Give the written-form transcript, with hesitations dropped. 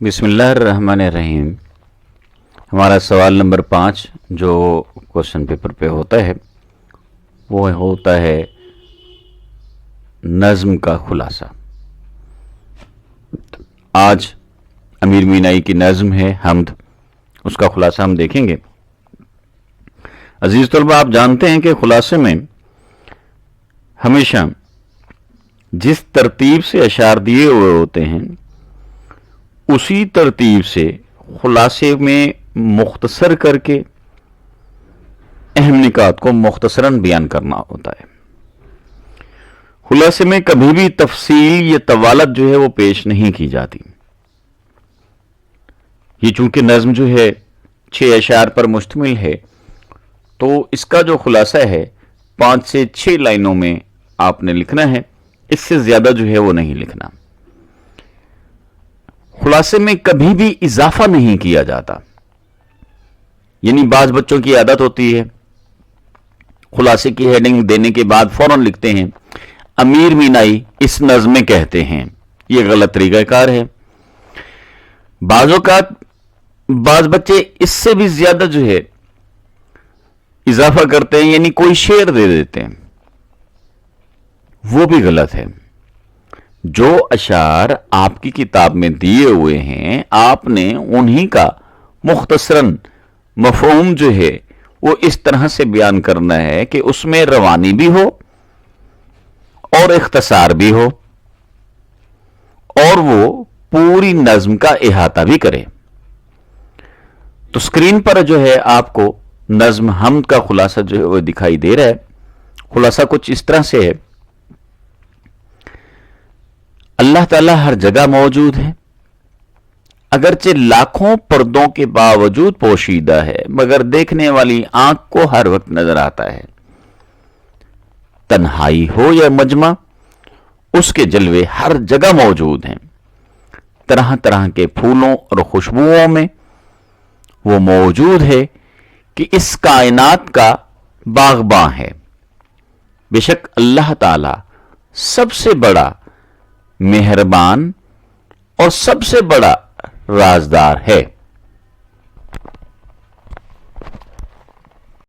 बिस्मिल्लाहिर्रहमानिर्रहीम। हमारा सवाल नंबर 5 जो क्वेश्चन पेपर पे होता है वो होता है नज़्म का खुलासा। आज अमीर मीनाई की नज़्म है हम्द, उसका खुलासा हम देखेंगे। अजीज तलबा, आप जानते हैं कि खुलासे में हमेशा जिस तरतीब से अशार दिए हुए होते हैं उसी तरतीब से खुलासे में मुख्तसर करके अहम निकात को मुख्तसरन बयान करना होता है। खुलासे में कभी भी तफसील या तवालत जो है वो पेश नहीं की जाती। ये चूंकि नज़्म जो है 6 अशार पर मुश्तमिल है तो इसका जो खुलासा है 5 से 6 लाइनों में आपने लिखना है, इससे ज्यादा जो है वो नहीं लिखना। खुलासे में कभी भी इजाफा नहीं किया जाता। यानी बाज बच्चों की आदत होती है खुलासे की हेडिंग देने के बाद फौरन लिखते हैं अमीर मीनाई इस नज़्म में कहते हैं। यह गलत तरीकाकार है। बाज बच्चे इससे भी ज्यादा जो है इजाफा करते हैं, यानी कोई शेर दे देते हैं, वो भी गलत है। जो अशार आपकी किताब में दिए हुए हैं आपने उन्हीं का मुख्तसरन मफहूम जो है वो इस तरह से बयान करना है कि उसमें रवानी भी हो और इख्तसार भी हो और वो पूरी नज़्म का इहाता भी करे। तो स्क्रीन पर जो है आपको नज़्म हम्द का खुलासा जो है वो दिखाई दे रहा है। खुलासा कुछ इस तरह से है। अल्लाह ताला हर जगह मौजूद है, अगरचे लाखों पर्दों के बावजूद पोशीदा है, मगर देखने वाली आंख को हर वक्त नजर आता है। तन्हाई हो या मजमा, उसके जलवे हर जगह मौजूद हैं। तरह तरह के फूलों और खुशबुओं में वो मौजूद है कि इस कायनात का बागबां है। बेशक अल्लाह ताला सबसे बड़ा मेहरबान और सबसे बड़ा राजदार है।